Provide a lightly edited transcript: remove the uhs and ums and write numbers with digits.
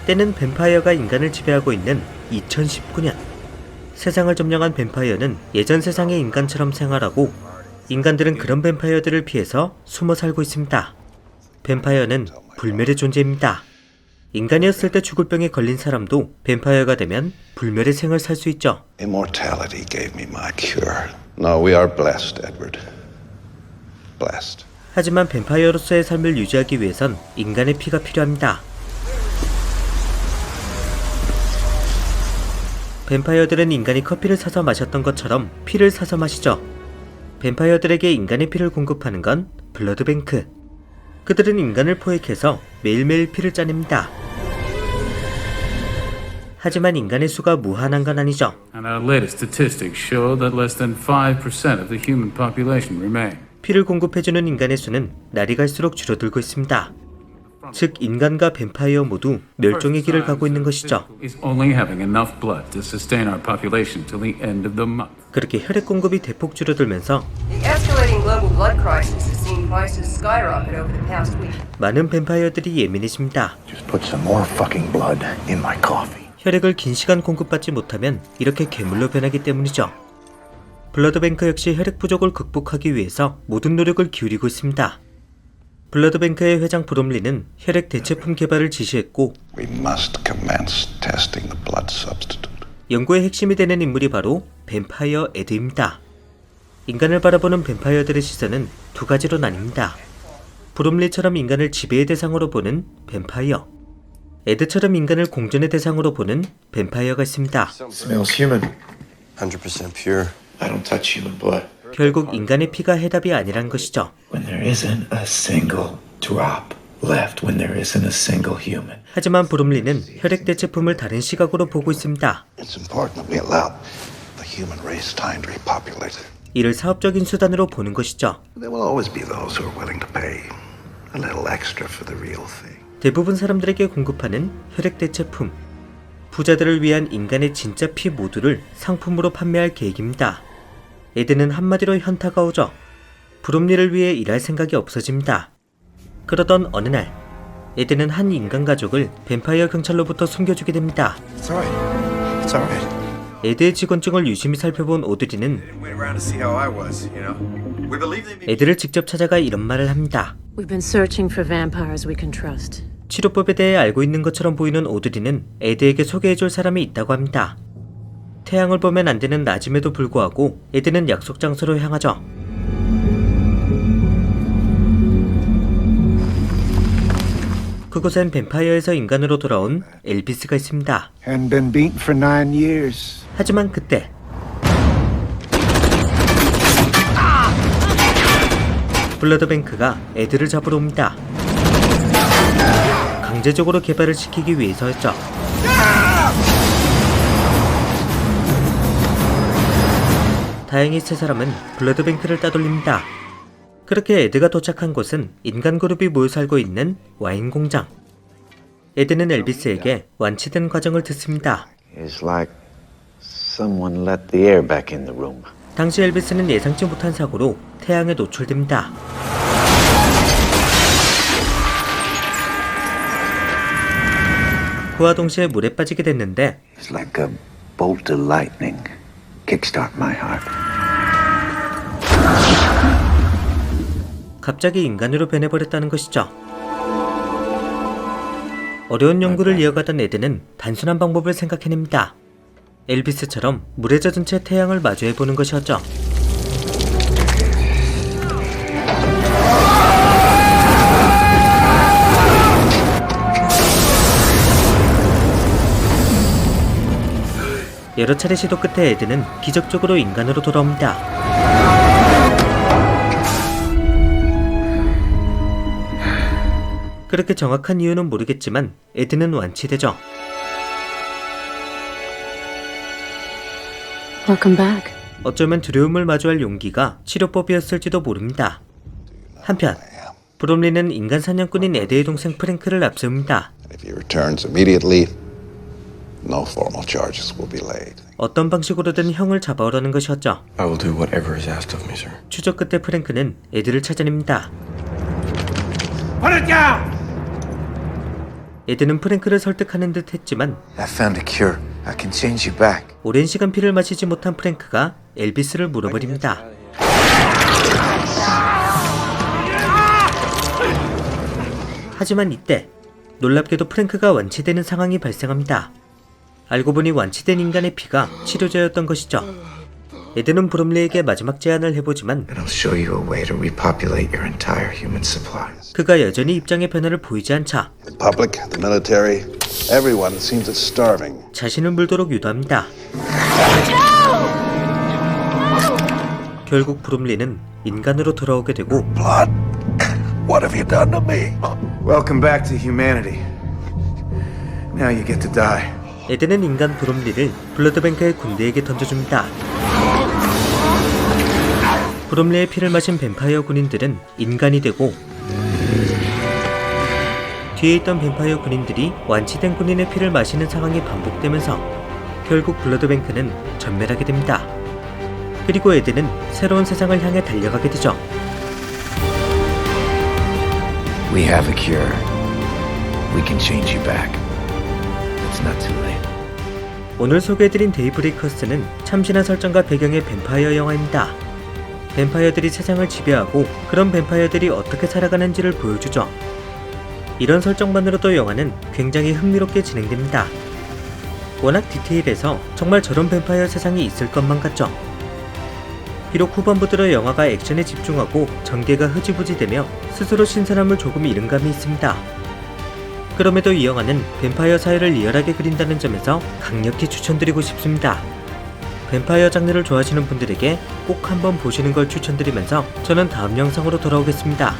때는 뱀파이어가 인간을 지배하고 있는 2019년. 세상을 점령한 뱀파이어는 예전 세상의 인간처럼 생활하고 인간들은 그런 뱀파이어들을 피해서 숨어 살고 있습니다. 뱀파이어는 불멸의 존재입니다. 인간이었을 때 죽을 병에 걸린 사람도 뱀파이어가 되면 불멸의 생을 살 수 있죠. Immortality gave me my cure. No, we are blessed, Edward. Blessed. 하지만 뱀파이어로서의 삶을 유지하기 위해선 인간의 피가 필요합니다. 뱀파이어들은 인간이 커피를 사서 마셨던 것처럼 피를 사서 마시죠. 뱀파이어들에게 인간의 피를 공급하는 건 블러드뱅크. 그들은 인간을 포획해서 매일매일 피를 짜냅니다. 하지만 인간의 수가 무한한 건 아니죠. And our latest statistics show that less than 5% of the human population remain. 피를 공급해주는 인간의 수는 날이 갈수록 줄어들고 있습니다. 즉 인간과 뱀파이어 모두 멸종의 길을 가고 있는 것이죠. 그렇게 혈액 공급이 대폭 줄어들면서 많은 뱀파이어들이 예민해집니다. 혈액을 긴 시간 공급받지 못하면 이렇게 괴물로 변하기 때문이죠. 블러드뱅크 역시 혈액 부족을 극복하기 위해서 모든 노력을 기울이고 있습니다. 블러드뱅크의 회장 브롬리는 혈액 대체품 개발을 지시했고 연구의 핵심이 되는 인물이 바로 뱀파이어 에드입니다. 인간을 바라보는 뱀파이어들의 시선은 두 가지로 나뉩니다. 브롬리처럼 인간을 지배의 대상으로 보는 뱀파이어, 에드처럼 인간을 공존의 대상으로 보는 뱀파이어가 있습니다. Smells human. 100% pure. I don't touch human blood. 결국 인간의 피가 해답이 아니란 것이죠. When there isn't a single drop left, when there isn't a single human. 하지만 브롬리는 혈액 대체품을 다른 시각으로 보고 있습니다. It's important that we allow the human race time to repopulate. 이를 사업적인 수단으로 보는 것이죠. There will always be those who are willing to pay a little extra for the real thing. 대부분 사람들에게 공급하는 혈액 대체품. 부자들을 위한 인간의 진짜 피 모두를 상품으로 판매할 계획입니다. 에드는 한마디로 현타가 오죠. 브롬리를 위해 일할 생각이 없어집니다. 그러던 어느 날 에드는 한 인간 가족을 뱀파이어 경찰로부터 숨겨주게 됩니다. It's alright. It's alright. 에드의 직원증을 유심히 살펴본 오드리는 에드를 직접 찾아가 이런 말을 합니다. We've been searching for vampires we can trust. 치료법에 대해 알고 있는 것처럼 보이는 오드리는 에드에게 소개해줄 사람이 있다고 합니다. 태양을 보면 안 되는 낮임에도 불구하고 에드는 약속 장소로 향하죠. 그곳엔 뱀파이어에서 인간으로 돌아온 엘비스가 있습니다. Hadn't been beaten for 9 years. 하지만 그때 블러드뱅크가 에드를 잡으러 옵니다. 강제적으로 개발을 시키기 위해서였죠. 다행히 세 사람은 블러드뱅크를 따돌립니다. 그렇게 에드가 도착한 곳은 인간 그룹이 모여 살고 있는 와인 공장. 에드는 엘비스에게 완치된 과정을 듣습니다. It's like someone let the air back in the room. 당시 엘비스는 예상치 못한 사고로 태양에 노출됩니다. 그와 동시에 물에 빠지게 됐는데 It's like a bolt of lightning. Kickstart my heart. 갑자기 인간으로 변해버렸다는 것이죠. 어려운 연구를 이어가던 에드는 단순한 방법을 생각해냅니다. 엘비스처럼 물에 젖은 채 태양을 마주해보는 것이었죠. 여러 차례 시도 끝에 에드는 기적적으로 인간으로 돌아옵니다. 그렇게 정확한 이유는 모르겠지만 에드는 완치되죠. Welcome back. 어쩌면 두려움을 마주할 용기가 치료법이었을지도 모릅니다. 한편 브롬리는 인간 사냥꾼인 에드의 동생 프랭크를 앞세웁니다. If he returns immediately, no formal charges will be laid. 어떤 방식으로든 형을 잡아오라는 것이었죠. I will do whatever is asked of me, sir. 추적 끝에 프랭크는 에드를 찾아냅니다. 에드는 프랭크를 설득하는 듯 했지만 I found a cure. I can change you back. 오랜 시간 피를 마시지 못한 프랭크가 엘비스를 물어버립니다. 하지만 이때 놀랍게도 프랭크가 완치되는 상황이 발생합니다. 알고 보니 완치된 인간의 피가 치료제였던 것이죠. 에드는 브롬리에게 마지막 제안을 해보지만 And I'll show you a way to repopulate your entire human supply. 그가 여전히 입장의 변화를 보이지 않자 The public, the military, everyone seems starving. 자신을 물도록 유도합니다. 결국 브롬리는 인간으로 돌아오게 되고 Blood, what have you done to me? Welcome back to humanity. Now you get to die. 에드는 인간 브롬리를 블러드뱅크의 군대에게 던져줍니다. 브롬리의 피를 마신 뱀파이어 군인들은 인간이 되고 뒤에 있던 뱀파이어 군인들이 완치된 군인의 피를 마시는 상황이 반복되면서 결국 블러드뱅크는 전멸하게 됩니다. 그리고 에드는 새로운 세상을 향해 달려가게 되죠. We have a cure. We can change you back. It's not too late. 오늘 소개해드린 데이브레이커스는 참신한 설정과 배경의 뱀파이어 영화입니다. 뱀파이어들이 세상을 지배하고 그런 뱀파이어들이 어떻게 살아가는지를 보여주죠. 이런 설정만으로도 영화는 굉장히 흥미롭게 진행됩니다. 워낙 디테일해서 정말 저런 뱀파이어 세상이 있을 것만 같죠. 비록 후반부 들어 영화가 액션에 집중하고 전개가 흐지부지되며 스스로 신선함을 조금 잃은 감이 있습니다. 그럼에도 이 영화는 뱀파이어 사회를 리얼하게 그린다는 점에서 강력히 추천드리고 싶습니다. 뱀파이어 장르를 좋아하시는 분들에게 꼭 한번 보시는 걸 추천드리면서 저는 다음 영상으로 돌아오겠습니다.